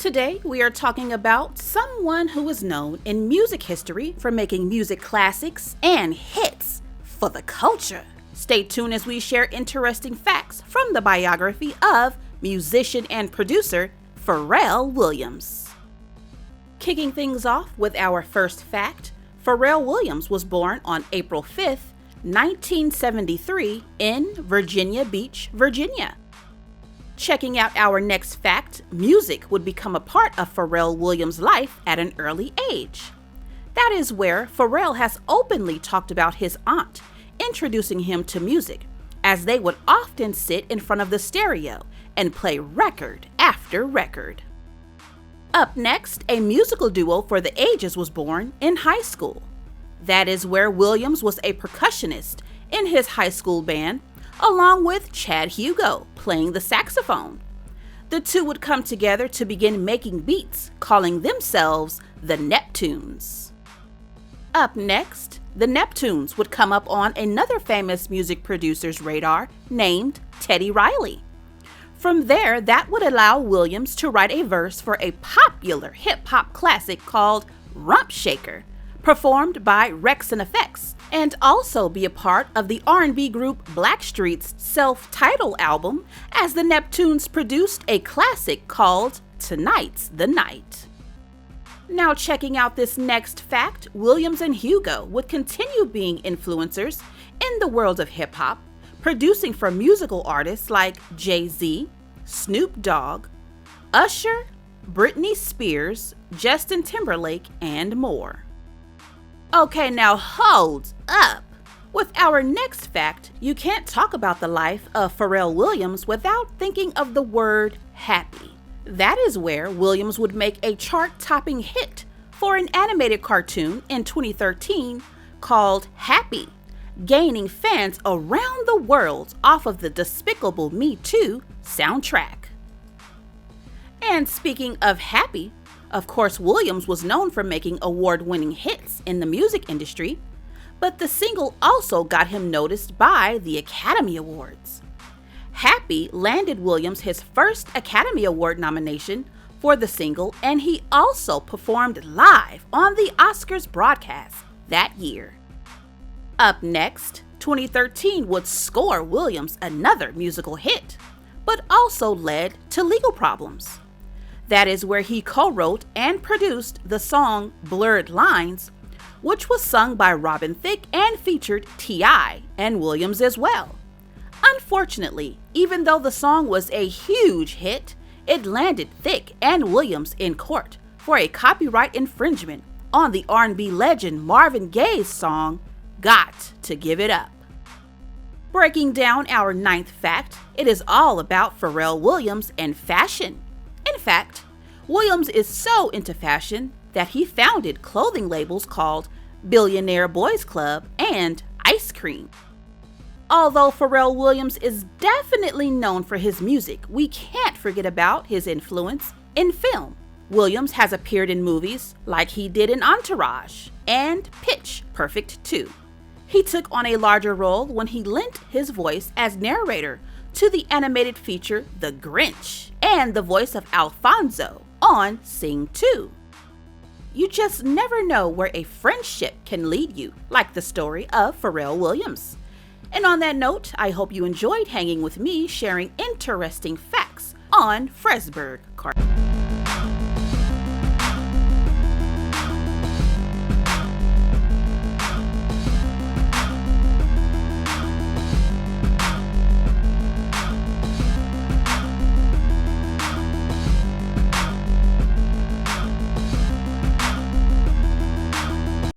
Today, we are talking about someone who is known in music history for making music classics and hits for the culture. Stay tuned as we share interesting facts from the biography of musician and producer Pharrell Williams. Kicking things off with our first fact, Pharrell Williams was born on April 5th, 1973 in Virginia Beach, Virginia. Checking out our next fact, music would become a part of Pharrell Williams' life at an early age. That is where Pharrell has openly talked about his aunt introducing him to music, as they would often sit in front of the stereo and play record after record. Up next, a musical duo for the ages was born in high school. That is where Williams was a percussionist in his high school band, along with Chad Hugo playing the saxophone. The two would come together to begin making beats, calling themselves the Neptunes. Up next, the Neptunes would come up on another famous music producer's radar named Teddy Riley. From there, that would allow Williams to write a verse for a popular hip-hop classic called Rump Shaker, performed by Rex and Effects, and also be a part of the R&B group Blackstreet's self-titled album, as the Neptunes produced a classic called Tonight's the Night. Now checking out this next fact, Williams and Hugo would continue being influencers in the world of hip-hop, producing for musical artists like Jay-Z, Snoop Dogg, Usher, Britney Spears, Justin Timberlake, and more. Okay, now hold up. With our next fact, you can't talk about the life of Pharrell Williams without thinking of the word happy. That is where Williams would make a chart-topping hit for an animated cartoon in 2013 called Happy, gaining fans around the world off of the Despicable Me 2 soundtrack. And speaking of happy, of course, Williams was known for making award-winning hits in the music industry, but the single also got him noticed by the Academy Awards. Happy landed Williams his first Academy Award nomination for the single, and he also performed live on the Oscars broadcast that year. Up next, 2013 would score Williams another musical hit, but also led to legal problems. That is where he co-wrote and produced the song Blurred Lines, which was sung by Robin Thicke and featured T.I. and Williams as well. Unfortunately, even though the song was a huge hit, it landed Thicke and Williams in court for a copyright infringement on the R&B legend Marvin Gaye's song, Got to Give It Up. Breaking down our ninth fact, it is all about Pharrell Williams and fashion. In fact, Williams is so into fashion that he founded clothing labels called Billionaire Boys Club and Ice Cream. Although Pharrell Williams is definitely known for his music, we can't forget about his influence in film. Williams has appeared in movies like he did in Entourage and Pitch Perfect 2. He took on a larger role when he lent his voice as narrator to the animated feature The Grinch, and the voice of Alfonso on Sing 2. You just never know where a friendship can lead you, like the story of Pharrell Williams. And on that note, I hope you enjoyed hanging with me sharing interesting facts on Fresberg